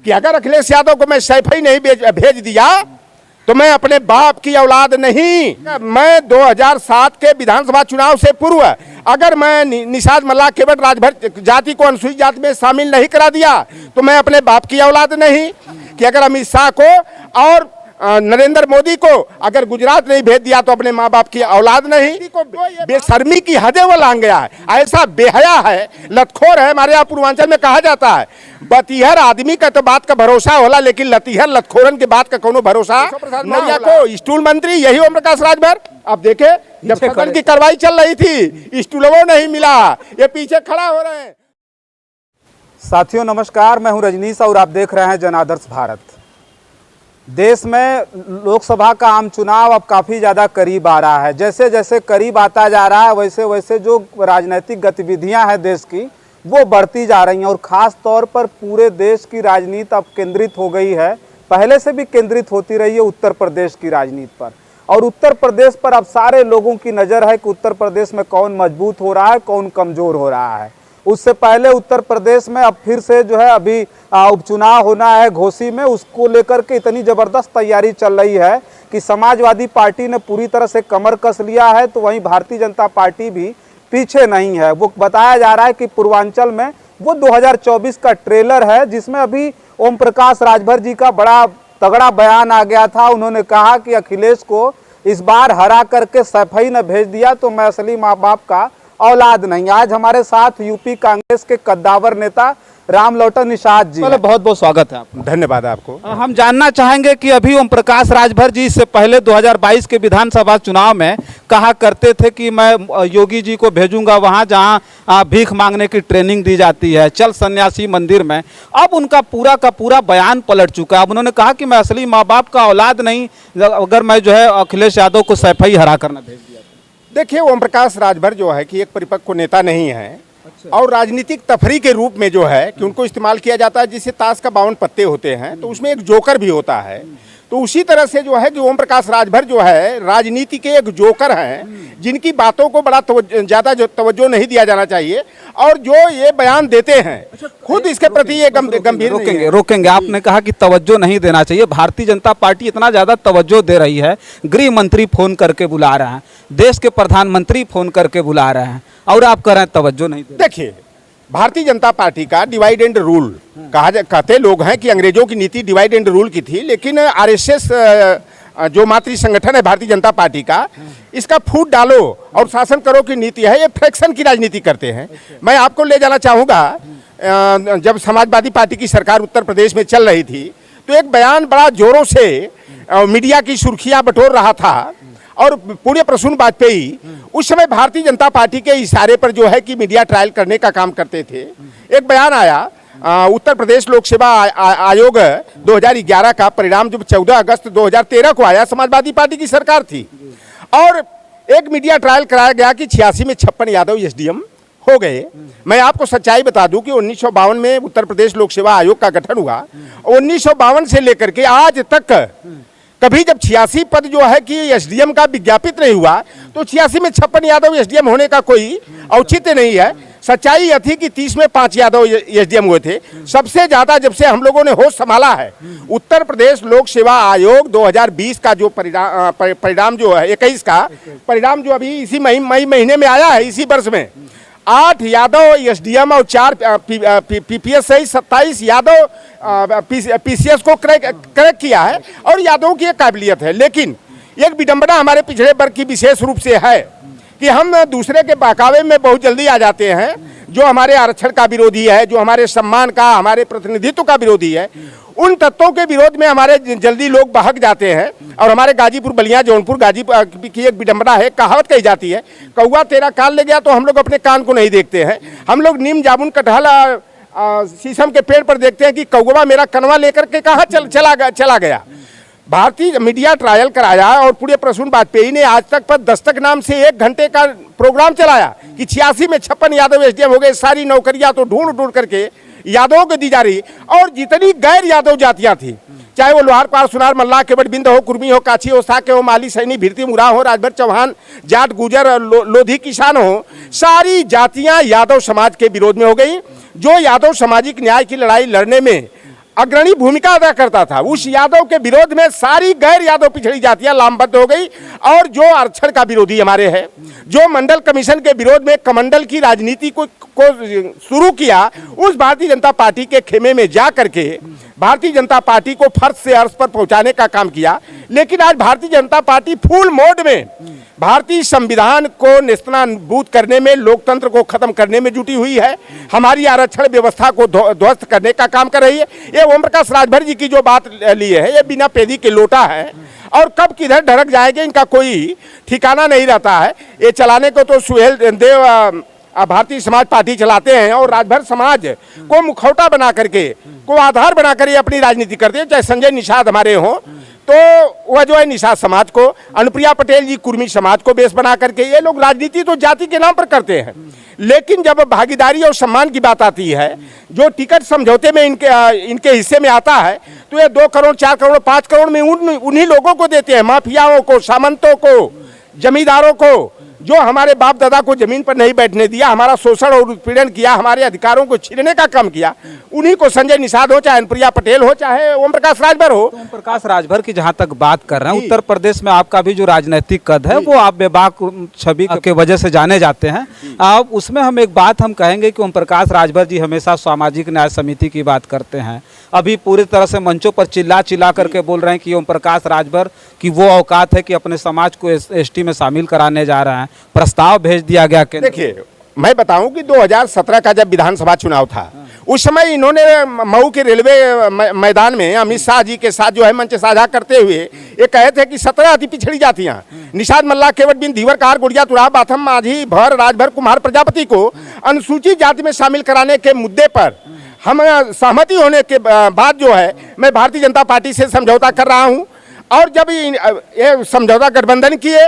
कि अगर अखिलेश यादव को मैं सैफई नहीं भेज दिया तो मैं अपने बाप की औलाद नहीं। मैं 2007 के विधानसभा चुनाव से पूर्व अगर मैं निषाद मल्लाह केवट राजभर जाति को अनुसूचित जाति में शामिल नहीं करा दिया तो मैं अपने बाप की औलाद नहीं। कि अगर अमित शाह को और नरेंद्र मोदी को अगर गुजरात नहीं भेज दिया तो अपने माँ बाप की औलाद नहीं। को बेशर्मी की हदें वो लांग गया है, ऐसा बेहया है, लतखोर है। हमारे यहाँ पूर्वांचल में कहा जाता है बतिहर आदमी का तो बात का भरोसा होला, लेकिन लतिहर लतखोरन के बात का कोनो भरोसा नैया को। स्टूल मंत्री यही ओम प्रकाश राजभर। अब देखे जब सदन की कार्रवाई चल रही थी स्टूलों नहीं मिला, ये पीछे खड़ा हो रहे हैं। साथियों नमस्कार, मैं हूं रजनीश और आप देख रहे हैं जन आदर्श भारत। देश में लोकसभा का आम चुनाव अब काफ़ी ज़्यादा करीब आ रहा है। जैसे जैसे करीब आता जा रहा है वैसे वैसे जो राजनीतिक गतिविधियां हैं देश की वो बढ़ती जा रही हैं और ख़ास तौर पर पूरे देश की राजनीति अब केंद्रित हो गई है, पहले से भी केंद्रित होती रही है उत्तर प्रदेश की राजनीति पर। और उत्तर प्रदेश पर अब सारे लोगों की नज़र है कि उत्तर प्रदेश में कौन मजबूत हो रहा है, कौन कमज़ोर हो रहा है। उससे पहले उत्तर प्रदेश में अब फिर से जो है अभी उपचुनाव होना है घोसी में, उसको लेकर के इतनी ज़बरदस्त तैयारी चल रही है कि समाजवादी पार्टी ने पूरी तरह से कमर कस लिया है, तो वहीं भारतीय जनता पार्टी भी पीछे नहीं है। वो बताया जा रहा है कि पूर्वांचल में वो 2024 का ट्रेलर है जिसमें अभी ओम प्रकाश राजभर जी का बड़ा तगड़ा बयान आ गया था। उन्होंने कहा कि अखिलेश को इस बार हरा करके सैफई ने भेज दिया तो मैं असली माँ बाप का औलाद नहीं। आज हमारे साथ यूपी कांग्रेस के कद्दावर नेता रामलोटन निषाद जी। पहले बहुत बहुत स्वागत है आपका। धन्यवाद आपको। हम जानना चाहेंगे कि अभी ओम प्रकाश राजभर जी इससे पहले 2022 के विधानसभा चुनाव में कहा करते थे कि मैं योगी जी को भेजूंगा वहां जहां भीख मांगने की ट्रेनिंग दी जाती है, चल सन्यासी मंदिर में। अब उनका पूरा का पूरा बयान पलट चुका है। अब उन्होंने कहा कि मैं असली माँ बाप का औलाद नहीं अगर मैं जो है अखिलेश यादव को सैफई हरा करना भेज दिया। देखिए ओम प्रकाश राजभर जो है कि एक परिपक्व नेता नहीं है। और राजनीतिक तफरी के रूप में जो है कि उनको इस्तेमाल किया जाता है, जिससे ताश का 52 पत्ते होते हैं तो उसमें एक जोकर भी होता है। तो उसी तरह से जो है कि ओम प्रकाश राजभर जो है राजनीति के एक जोकर हैं जिनकी बातों को बड़ा ज़्यादा तवज्जो नहीं दिया जाना चाहिए। और जो ये बयान देते हैं खुद इसके प्रति ये गंभीर रोकेंगे। आपने कहा कि तवज्जो नहीं देना चाहिए। भारतीय जनता पार्टी इतना ज़्यादा तवज्जो दे रही है, गृह मंत्री फोन करके बुला रहे हैं, देश के प्रधानमंत्री फोन करके बुला रहे हैं और आप कह रहे हैं तवज्जो नहीं दे। देखिए भारतीय जनता पार्टी का डिवाइड एंड रूल कहते लोग हैं कि अंग्रेजों की नीति डिवाइड एंड रूल की थी, लेकिन आरएसएस जो मातृ संगठन है भारतीय जनता पार्टी का, इसका फूट डालो और शासन करो की नीति है। ये फ्रैक्शन की राजनीति करते हैं। मैं आपको ले जाना चाहूँगा, जब समाजवादी पार्टी की सरकार उत्तर प्रदेश में चल रही थी तो एक बयान बड़ा जोरों से मीडिया की सुर्खियाँ बटोर रहा था और पूरे प्रसून वाजपेयी उस समय भारतीय जनता पार्टी के इशारे पर जो है कि मीडिया ट्रायल करने का काम करते थे। एक बयान आया उत्तर प्रदेश लोक सेवा आयोग 2011 का परिणाम जब 14 अगस्त 2013 को आया, समाजवादी पार्टी की सरकार थी और एक मीडिया ट्रायल कराया गया कि 86 में 56 यादव एसडीएम हो गए। मैं आपको सच्चाई बता दूं कि 1952 में उत्तर प्रदेश लोक सेवा आयोग का गठन हुआ। 1952 से लेकर के आज तक कभी जब 86 पद जो है कि एसडीएम का विज्ञापित नहीं हुआ तो 86 में 56 यादव एसडीएम होने का कोई औचित्य नहीं है। सच्चाई यह थी कि 30 में 5 यादव एसडीएम हुए थे। सबसे ज्यादा जब से हम लोगों ने होश संभाला है उत्तर प्रदेश लोक सेवा आयोग 2020 का जो परिणाम जो है 21 का परिणाम जो अभी इसी मई महीने में आया है, इसी वर्ष में 8 यादव एसडीएम और 4 पीपीएस सहित 27 यादव पीसीएस को क्रैक किया है और यादवों की एक काबिलियत है। लेकिन एक विडंबना हमारे पिछड़े वर्ग की विशेष रूप से है कि हम दूसरे के बहकावे में बहुत जल्दी आ जाते हैं। जो हमारे आरक्षण का विरोधी है, जो हमारे सम्मान का, हमारे प्रतिनिधित्व का विरोधी है, उन तत्वों के विरोध में हमारे जल्दी लोग बहक जाते हैं। और हमारे गाजीपुर, बलिया, जौनपुर, गाजीपुर की एक विडंबना है, कहावत कही जाती है, कौवा तेरा कान ले गया, तो हम लोग अपने कान को नहीं देखते हैं। हम लोग नीम, जामुन, कटहल, शीशम के पेड़ पर देखते हैं कि कौवा मेरा कनवा लेकर के कहाँ चला गया। भारतीय मीडिया ट्रायल कराया और पूरे प्रसून वाजपेयी ने आज तक पर दस्तक नाम से 1 घंटे का प्रोग्राम चलाया कि 86 में 56 यादव एसडीएम हो गए। सारी नौकरियां तो ढूंढ करके यादवों को दी जा रही और जितनी गैर यादव जातियां थी, चाहे वो लोहार, पार, सुनार, मल्लाह, केवट, बिंद हो, कुर्मी हो, काछी हो, साके हो, माली, सैनी, भिरती, मुरा हो, राजभर, चौहान, जाट, गुजर, लोधी, किसान हो, सारी जातियां यादव समाज के विरोध में हो गई। जो यादव सामाजिक न्याय की लड़ाई लड़ने में अग्रणी भूमिका अदा करता था। उस यादव के विरोध में सारी गैर यादव पिछड़ी जातियां लामबद्ध हो गई और जो आरक्षण का विरोधी हमारे है, जो मंडल कमीशन के विरोध में कमंडल की राजनीति को शुरू किया, उस भारतीय जनता पार्टी के खेमे में जा करके भारतीय जनता पार्टी को फर्श से अर्श पर पहुंचाने का काम किया। लेकिन आज Bharatiya Janata party full mode में भारतीय संविधान को नेस्तनाबूद करने में, लोकतंत्र को खत्म करने में जुटी हुई है, हमारी आरक्षण व्यवस्था को ध्वस्त करने का काम कर रही है। ये ओम प्रकाश राजभर जी की जो बात ली है, ये बिना पेदी के लोटा है और कब किधर ढड़क जाएंगे इनका कोई ठिकाना नहीं रहता है। ये चलाने को तो सुहेल देव भारतीय समाज पार्टी चलाते हैं और राजभर समाज को मुखौटा बना करके, को आधार बना कर ये अपनी राजनीति करते हैं। चाहे संजय निषाद हमारे हों तो वह जो है निषाद समाज को, अनुप्रिया पटेल जी कुर्मी समाज को बेस बना करके ये लोग राजनीति तो जाति के नाम पर करते हैं। लेकिन जब भागीदारी और सम्मान की बात आती है, जो टिकट समझौते में इनके हिस्से में आता है, तो ये 2 करोड़ 4 करोड़ 5 करोड़ में उन्हीं लोगों को देते हैं, माफियाओं को, सामंतों को, जमींदारों को, जो हमारे बाप दादा को जमीन पर नहीं बैठने दिया, हमारा शोषण और उत्पीड़न किया, हमारे अधिकारों को छीनने का काम किया, उन्हीं को संजय निषाद हो, चाहे अनुप्रिया पटेल हो, चाहे ओम प्रकाश राजभर हो। तो ओम प्रकाश राजभर की जहां तक बात कर रहे हैं, उत्तर प्रदेश में आपका भी जो राजनीतिक कद है वो आप बेबाक छवि के वजह से जाने जाते हैं। आप उसमें हम एक बात हम कहेंगे कि ओम प्रकाश राजभर जी हमेशा सामाजिक न्याय समिति की बात करते हैं। अभी पूरी तरह से मंचों पर चिल्ला करके बोल रहे हैं कि ओम प्रकाश राजभर की वो औकात है कि अपने समाज को एसटी में शामिल कराने जा रहे हैं, प्रस्ताव भेज दिया गया। देखिए, मैं बताऊं कि 2017 का जब विधानसभा चुनाव था, उस समय इन्होंने मऊ के रेलवे मैदान में अमित शाह जी के साथ जो है मंच साझा करते हुए ये कहे थे कि 17 अति पिछड़ी जातियां, निषाद मल्ला, केवट बिन, धीवर कार, गुड़िया, तुराह, बाथम, माझी, भर, राजभर, कुम्हार, प्रजापति को अनुसूचित जाति में शामिल कराने के मुद्दे पर हम सहमति होने के बाद जो है मैं भारतीय जनता पार्टी से समझौता कर रहा हूं। और जब ये समझौता गठबंधन किए,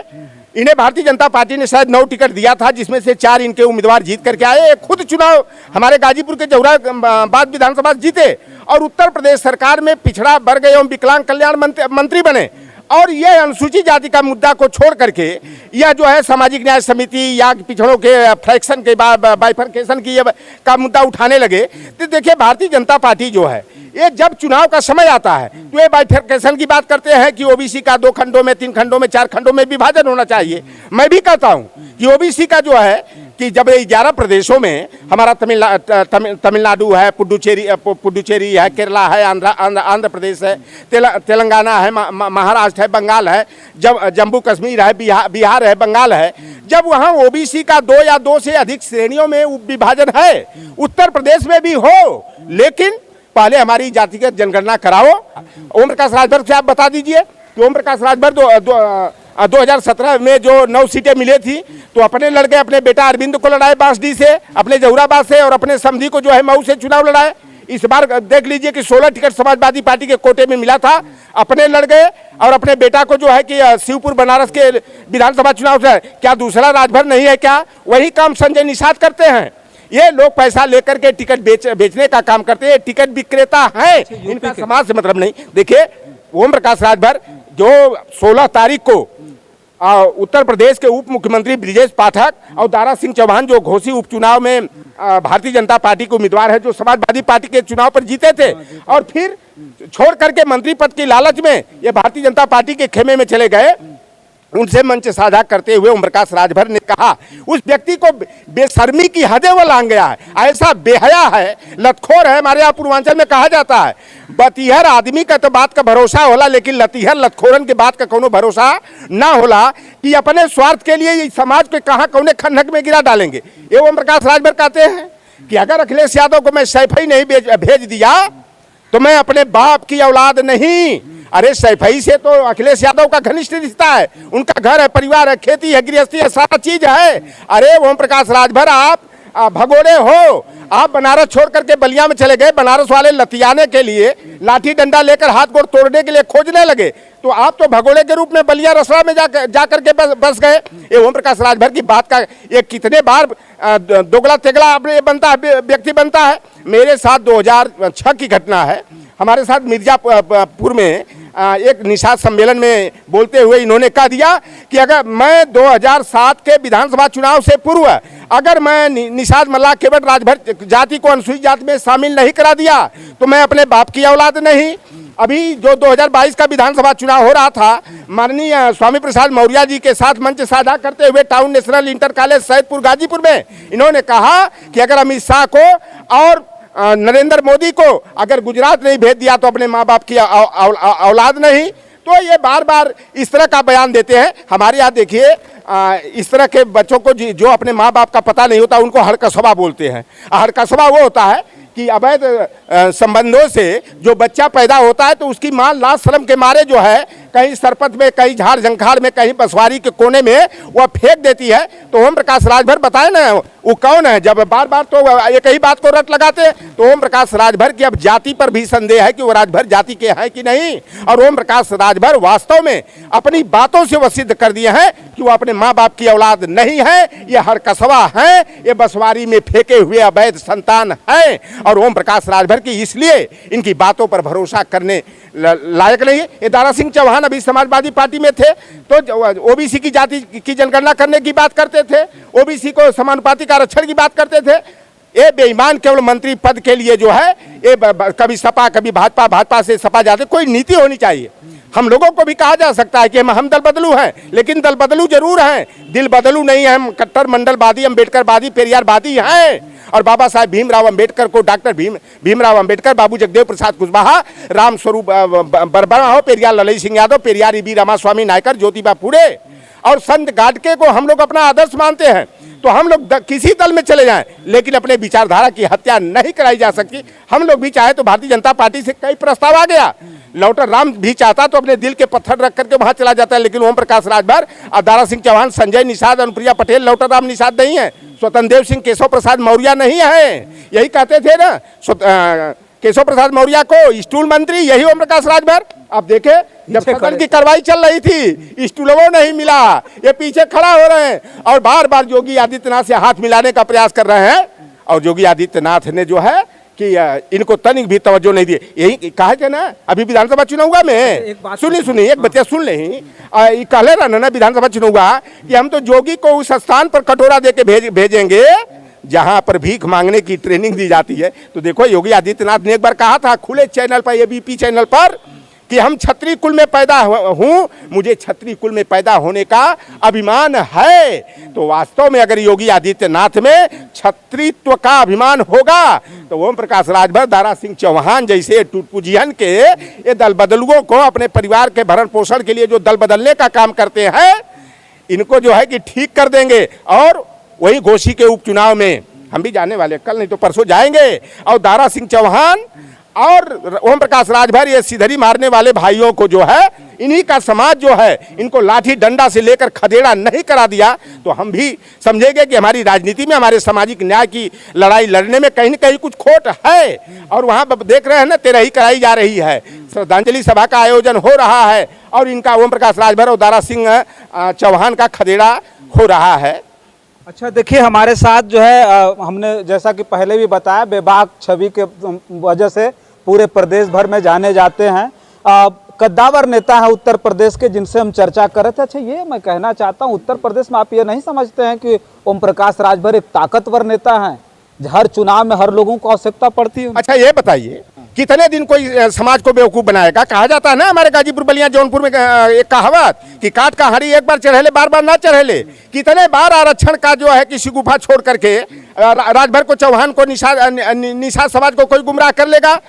इन्हें भारतीय जनता पार्टी ने शायद 9 टिकट दिया था, जिसमें से 4 इनके उम्मीदवार जीत करके आए। खुद चुनाव हमारे गाजीपुर के जौहराबाद विधानसभा जीते और उत्तर प्रदेश सरकार में पिछड़ा वर्ग एवं विकलांग कल्याण मंत्री बने। और यह अनुसूचित जाति का मुद्दा को छोड़ करके यह जो है सामाजिक न्याय समिति या पिछड़ों के फ्रैक्शन के बाइफरकेशन की का मुद्दा उठाने लगे। तो देखिए, भारतीय जनता पार्टी जो है ये जब चुनाव का समय आता है तो ये बाइफरकेशन की बात करते हैं कि ओबीसी का 2 खंडों में, 3 खंडों में, 4 खंडों में विभाजन होना चाहिए। मैं भी कहता हूं कि ओबीसी का जो है कि जब 11 प्रदेशों में हमारा तमिलनाडु है, पुडुचेरी है, केरला है, आंध्र प्रदेश है, तेलंगाना है, महाराष्ट्र है, बंगाल है, जम्मू कश्मीर है, बिहार है, बंगाल है, जब वहाँ ओबीसी का 2 या 2 से अधिक श्रेणियों में विभाजन है, उत्तर प्रदेश में भी हो, लेकिन पहले हमारी जातिगत जनगणना कराओ। ओम प्रकाश राजभर से आप बता दीजिए कि ओम प्रकाश राजभर 2017 में जो 9 सीटें मिली थी तो अपने लड़के, अपने बेटा अरविंद को लड़ाए बांसडी से, अपने जौहराबाद से, और अपने समधी को जो है मऊ से चुनाव लड़ाए। इस बार देख लीजिए कि 16 टिकट समाजवादी पार्टी के कोटे में मिला था, अपने लड़ गए, और अपने बेटा को जो है कि शिवपुर बनारस के विधानसभा चुनाव से। क्या दूसरा राजभर नहीं है क्या? वही काम संजय निषाद करते हैं। ये लोग पैसा लेकर के टिकट बेचने का काम करते हैं, टिकट विक्रेता हैं, इनका समाज से मतलब नहीं। देखिए, ओम प्रकाश राजभर जो 16 तारीख को उत्तर प्रदेश के उप मुख्यमंत्री ब्रिजेश पाठक और दारा सिंह चौहान जो घोसी उपचुनाव में भारतीय जनता पार्टी के उम्मीदवार है, जो समाजवादी पार्टी के चुनाव पर जीते थे, और फिर छोड़ करके मंत्री पद की लालच में ये भारतीय जनता पार्टी के खेमे में चले गए, उनसे मंच साझा करते हुए ओम प्रकाश राजभर ने कहा उस व्यक्ति को बेशर्मी की हदें वो लांग गया है, ऐसा बेहया है, लतखोर है। हमारे यहाँ पूर्वांचल में कहा जाता है बतिहर आदमी का तो बात का भरोसा होला, लेकिन लतिहर लतखोरन के बात का कोनो भरोसा ना होला कि अपने स्वार्थ के लिए समाज के कहाँ कौने खंडक में गिरा डालेंगे। ये ओम प्रकाश राजभर कहते हैं कि अगर अखिलेश यादव को मैं सैफई नहीं भेज दिया तो मैं अपने बाप की औलाद नहीं। अरे सैफई से तो अखिलेश यादव का घनिष्ठ रिश्ता है, उनका घर है, परिवार है, खेती है, गृहस्थी है, सारा चीज है। अरे ओम प्रकाश राजभर आप भगोड़े हो, आप बनारस छोड़ करके बलिया में चले गए, बनारस वाले लतियाने के लिए लाठी डंडा लेकर हाथ गोड़ तोड़ने के लिए खोजने लगे, तो आप तो भगोड़े के रूप में बलिया रसड़ा में जा करके बस गए। ये ओम प्रकाश राजभर की बात का ये कितने बार दोगला तेगला बनता है, व्यक्ति बनता है। मेरे साथ 2006 की घटना है, हमारे साथ मिर्जापुर में एक निषाद सम्मेलन में बोलते हुए इन्होंने कह दिया कि अगर मैं 2007 के विधानसभा चुनाव से पूर्व अगर मैं निषाद मल्लाह केवट राजभर जाति को अनुसूचित जाति में शामिल नहीं करा दिया तो मैं अपने बाप की औलाद नहीं। अभी जो 2022 का विधानसभा चुनाव हो रहा था, माननीय स्वामी प्रसाद मौर्य जी के साथ मंच साझा करते हुए town national inter college Saidpur Ghazipur में इन्होंने कहा कि अगर अमित शाह को और नरेंद्र मोदी को अगर गुजरात नहीं भेज दिया तो अपने माँ बाप की औलाद नहीं। तो ये बार बार इस तरह का बयान देते हैं। हमारे यहाँ देखिए इस तरह के बच्चों को जो अपने माँ बाप का पता नहीं होता उनको हड़कसबा बोलते हैं। हड़कसबा वो होता है कि अवैध संबंधों से जो बच्चा पैदा होता है तो उसकी माँ लाज शर्म के मारे जो है कहीं सरपत में, कहीं झाड़ झंखाड़ में, कहीं बसवारी के कोने में वह फेंक देती है। तो ओम प्रकाश राजभर बताए ना वो कौन है, जब बार बार तो एक ही बात को रट लगाते हैं। तो ओम प्रकाश राजभर की अब जाति पर भी संदेह है कि वो राजभर जाति के हैं कि नहीं। और ओम प्रकाश राजभर वास्तव में अपनी बातों से वह सिद्ध कर दिए हैं कि वो अपने माँ बाप की औलाद नहीं है, ये हरकसवा है, ये बसवारी में फेंके हुए अवैध संतान है। और ओम प्रकाश राजभर की इसलिए इनकी बातों पर भरोसा करने लायक नहीं है। ये दारा सिंह चौहान अभी समाजवादी पार्टी में थे तो ओबीसी की जाति की जनगणना करने की बात करते थे, ओबीसी को समानुपातिक आरक्षण की बात करते थे। ये बेईमान केवल मंत्री पद के लिए जो है ये कभी सपा कभी भाजपा, भाजपा से सपा जाते। कोई नीति होनी चाहिए। हम लोगों को भी कहा जा सकता है कि हम दल बदलू हैं, लेकिन दल बदलू जरूर हैं, दिल बदलू नहीं है। हम कट्टर मंडलवादी, अम्बेडकरवादी, पेरियारवादी हैं। और बाबा साहेब भीमराव अंबेडकर को डॉक्टर भीमराव अंबेडकर, बाबू जगदेव प्रसाद कुशवाहा, राम स्वरूप बरबरा हो, पेरियार ललई सिंह यादव, पेरियार ईबी रामास्वामी नायकर, ज्योतिबा फुले और संत गाडगे को हम लोग अपना आदर्श मानते हैं। तो हम लोग किसी दल में चले जाएं, लेकिन अपने विचारधारा की हत्या नहीं कराई जा सकती। हम लोग भी चाहे तो भारतीय जनता पार्टी से कई प्रस्ताव आ गया, लौटर राम भी चाहता तो अपने दिल के पत्थर रख करके वहां चला जाता है। लेकिन ओम प्रकाश राजभर, दारा सिंह चौहान, संजय निषाद, अनुप्रिया पटेल लौटर राम निषाद नहीं है, स्वतंत्र देव सिंह, केशव प्रसाद मौर्य नहीं है। यही कहते थे ना केशव प्रसाद मौर्य को स्टूल मंत्री, यही ओम प्रकाश राजभर। अब देखे जब सदन की कार्रवाई चल रही थी स्टूलों नहीं मिला, ये पीछे खड़ा हो रहे हैं और बार बार योगी आदित्यनाथ से हाथ मिलाने का प्रयास कर रहे हैं। और योगी आदित्यनाथ ने जो है कि इनको तनिक भी तवज्जो नहीं दिए। यही कहा है ना अभी विधानसभा चुनाव हुआ में सुनी एक बच्चा सुन ले कहले रहना ना विधानसभा चुनाव हुआ कि हम तो योगी को उस स्थान पर कटोरा दे के भेजेंगे जहां पर भीख मांगने की ट्रेनिंग दी जाती है। तो देखो योगी आदित्यनाथ ने एक बार कहा था खुले चैनल पर, एबीपी चैनल पर, कि हम क्षत्रिय कुल में पैदा हूं, मुझे क्षत्रिय कुल में पैदा होने का अभिमान है। तो वास्तव में अगर योगी आदित्यनाथ में क्षत्रित्व का अभिमान होगा तो ओम प्रकाश राजभर, दारा सिंह चौहान जैसे टूटपुजियन के ये दल बदलुओं को अपने परिवार के भरण पोषण के लिए जो दल बदलने का काम करते हैं, इनको जो है कि ठीक कर देंगे। और वही घोसी के उपचुनाव में हम भी जाने वाले, कल नहीं तो परसों जाएंगे। और दारा सिंह चौहान और ओम प्रकाश राजभर, ये सिधरी मारने वाले भाइयों को जो है, इन्हीं का समाज जो है, इनको लाठी डंडा से लेकर खदेड़ा नहीं करा दिया तो हम भी समझेंगे कि हमारी राजनीति में, हमारे सामाजिक न्याय की लड़ाई लड़ने में कहीं न कहीं कुछ खोट है। और वहाँ देख रहे हैं ना, तेरही कराई जा रही है, श्रद्धांजलि सभा का आयोजन हो रहा है और इनका ओम प्रकाश राजभर और दारा सिंह चौहान का खदेड़ा हो रहा है। अच्छा देखिए, हमारे साथ जो है हमने जैसा कि पहले भी बताया, बेबाक छवि के वजह से पूरे प्रदेश भर में जाने जाते हैं, कद्दावर नेता है उत्तर प्रदेश के, जिनसे हम चर्चा कर रहे थे। अच्छा ये मैं कहना चाहता हूँ, उत्तर प्रदेश में आप ये नहीं समझते हैं कि ओम प्रकाश राजभर एक ताकतवर नेता हैं, हर चुनाव में हर लोगों को आवश्यकता पड़ती है। अच्छा ये बताइए, कितने दिन कोई समाज को बेवकूफ बनाएगा? कहा जाता है ना हमारे गाजीपुर, बलिया, जौनपुर में एक कहावत कि काट का हरी एक बार चढ़ेले, बार बार ना चढ़ेले। कितने बार आरक्षण का जो है किसी गुफा छोड़ करके राजभर को, चौहान को, निषाद समाज को कोई गुमराह कर लेगा।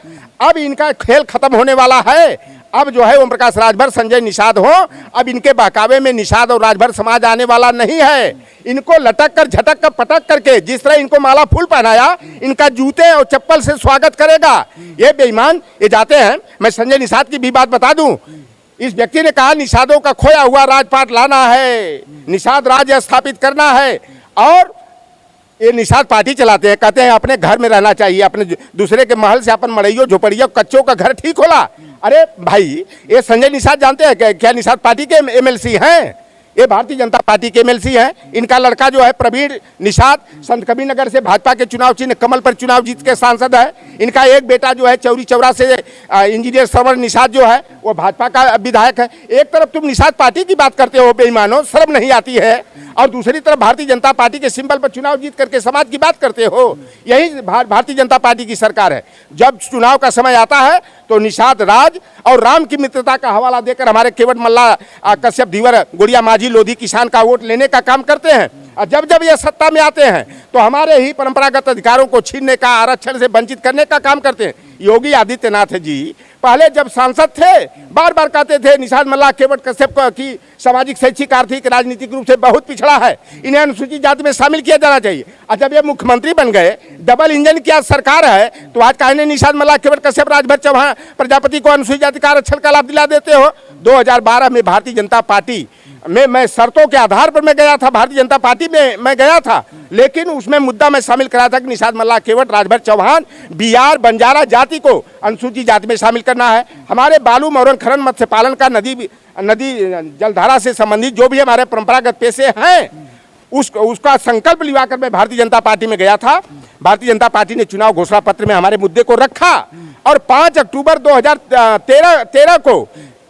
अब इनका खेल खत्म होने वाला है। अब जो है ओम प्रकाश राजभर, संजय निषाद हो, अब इनके बहकावे में निषाद और राजभर समाज आने वाला नहीं है। इनको लटक कर, झटक कर, पटक करके, जिस तरह इनको माला फूल पहनाया, इनका जूते और चप्पल से स्वागत करेगा। ये बेईमान ये जाते हैं। मैं संजय निषाद की भी बात बता दूं, इस व्यक्ति ने कहा निषादों का खोया हुआ राजपाट लाना है, निषाद राज्य स्थापित करना है। और ये निषाद पार्टी चलाते हैं, कहते हैं अपने घर में रहना चाहिए, अपने दूसरे के महल से अपन मड़इयों झोपड़ियों कच्चों का घर ठीक होला। अरे भाई, ये संजय निषाद जानते हैं क्या निषाद पार्टी के एमएलसी हैं? ये भारतीय जनता पार्टी के एमएलसी हैं। इनका लड़का जो है प्रवीण निषाद संतकबीरनगर से भाजपा के चुनाव चिन्ह कमल पर चुनाव जीत के सांसद है। इनका एक बेटा जो है चौरी चौरा से इंजीनियर श्रवण निषाद जो है वो भाजपा का विधायक है। एक तरफ तुम निषाद पार्टी की बात करते हो बेईमानो, शर्म नहीं आती है, और दूसरी तरफ भारतीय जनता पार्टी के सिंबल पर चुनाव जीत करके समाज की बात करते हो। यही भारतीय जनता पार्टी की सरकार है। जब चुनाव का समय आता है तो निषाद राज और राम की मित्रता का हवाला देकर हमारे केवट मल्ला कश्यप धीवर गुड़िया माझी लोधी किसान का वोट लेने का काम करते हैं, और जब जब ये सत्ता में आते हैं तो हमारे ही परंपरागत अधिकारों को छीनने का, आरक्षण से वंचित करने का काम करते हैं। योगी आदित्यनाथ जी पहले जब सांसद थे बार बार कहते थे निषाद मल्ला केवट कश्यप की सामाजिक, शैक्षिक, आर्थिक, राजनीतिक रूप से बहुत पिछड़ा है, इन्हें अनुसूचित जाति में शामिल किया जाना चाहिए। और जब ये मुख्यमंत्री बन गए, डबल इंजन की आज सरकार है, तो आज कहने निषाद मल्ला केवट कश्यप राजभर चौहान प्रजापति को अनुसूचित जाति का आरक्षण का लाभ दिला देते हो। 2012 में भारतीय जनता पार्टी में मैं शर्तों के आधार पर मैं गया था, भारतीय जनता पार्टी में मैं गया था, लेकिन उसमें मुद्दा मैं शामिल करा था कि निषाद मल्ला केवट राजभर चौहान बिहार बंजारा जाति को अनुसूचित जाति में शामिल करना है। हमारे बालू मौरन खनन मत्स्य पालन का नदी जलधारा से संबंधित जो भी हमारे परंपरागत पेशे हैं उसका संकल्प लिवाकर मैं भारतीय जनता पार्टी में गया था। भारतीय जनता पार्टी ने चुनाव घोषणा पत्र में हमारे मुद्दे को रखा और 5 अक्टूबर 2013 को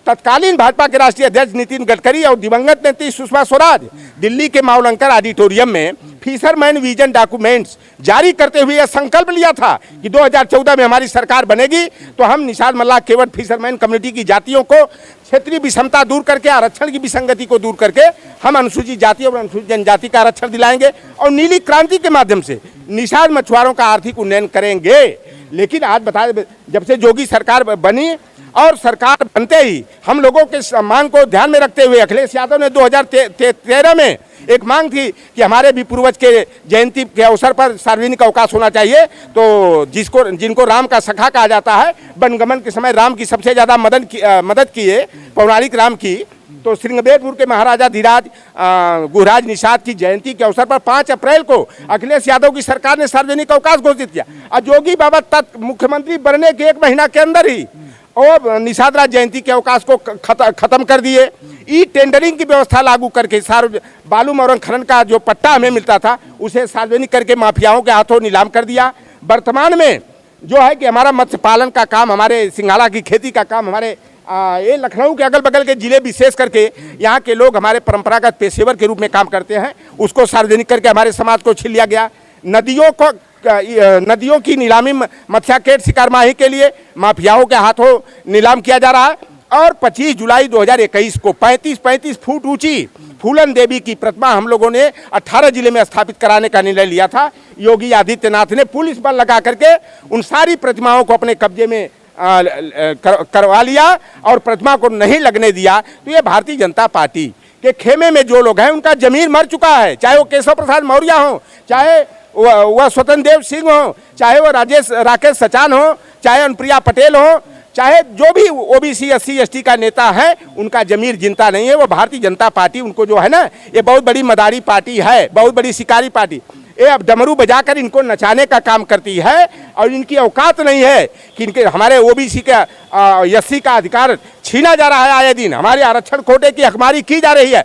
तत्कालीन भाजपा के राष्ट्रीय अध्यक्ष नितिन गडकरी और दिवंगत नेत्री सुषमा स्वराज दिल्ली के मावलंकर ऑडिटोरियम में फिशरमैन विजन डॉक्यूमेंट्स जारी करते हुए यह संकल्प लिया था कि 2014 में हमारी सरकार बनेगी तो हम निषाद मल्ला केवट फिशरमैन कम्युनिटी की जातियों को क्षेत्रीय विषमता दूर करके, आरक्षण की विसंगति को दूर करके हम अनुसूचित जाति और अनुसूचित जनजाति का आरक्षण दिलाएंगे और नीली क्रांति के माध्यम से निषाद मछुआरों का आर्थिक उन्नयन करेंगे। लेकिन आज बता, जब से योगी सरकार बनी और सरकार बनते ही हम लोगों के मांग को ध्यान में रखते हुए अखिलेश यादव ने 2013 में एक मांग थी कि हमारे भी पूर्वज के जयंती के अवसर पर सार्वजनिक अवकाश होना चाहिए। तो जिनको राम का सखा कहा जाता है, वनगमन के समय राम की सबसे ज़्यादा मदद किए पौराणिक राम की, तो श्रृंगबेरपुर के महाराजा धीराज गुहराज निषाद की जयंती के अवसर पर 5 अप्रैल को अखिलेश यादव की सरकार ने सार्वजनिक अवकाश घोषित किया। और योगी बाबा मुख्यमंत्री बनने के 1 महीना के अंदर ही और निषाद राज जयंती के अवकाश को खत्म कर दिए। ई टेंडरिंग की व्यवस्था लागू करके बालू मौरन खनन का जो पट्टा हमें मिलता था उसे सार्वजनिक करके माफियाओं के हाथों नीलाम कर दिया। वर्तमान में जो है कि हमारा मत्स्य पालन का काम, हमारे सिंघाड़ा की खेती का काम, हमारे ये लखनऊ के अगल बगल के जिले विशेष करके यहाँ के लोग हमारे परंपरागत पेशेवर के रूप में काम करते हैं, उसको सार्वजनिक करके हमारे समाज को छीन लिया गया। नदियों की नीलामी मत्स्याकेट शिकार माही के लिए माफियाओं के हाथों नीलाम किया जा रहा है। और 25 जुलाई 2021 को 35 फुट ऊंची फूलन देवी की प्रतिमा हम लोगों ने 18 जिले में स्थापित कराने का निर्णय लिया था। योगी आदित्यनाथ ने पुलिस बल लगा करके उन सारी प्रतिमाओं को अपने कब्जे में करवा लिया और प्रतिमा को नहीं लगने दिया। तो ये भारतीय जनता पार्टी के खेमे में जो लोग हैं उनका जमीर मर चुका है, चाहे वो केशव प्रसाद मौर्य हो, चाहे वह स्वतंत्र देव सिंह हो, चाहे वो राकेश सचान हो, चाहे अनुप्रिया पटेल हो, चाहे जो भी ओबीसी SC ST का नेता है, उनका जमीर जिंदा नहीं है। वो भारतीय जनता पार्टी उनको जो है ना, ये बहुत बड़ी मदारी पार्टी है, बहुत बड़ी शिकारी पार्टी, ये अब डमरू बजाकर इनको नचाने का काम करती है। और इनकी औकात नहीं है कि इनके हमारे OBC का SC का अधिकार छीना जा रहा है। आए दिन हमारे आरक्षण कोटे की हकमारी की जा रही है।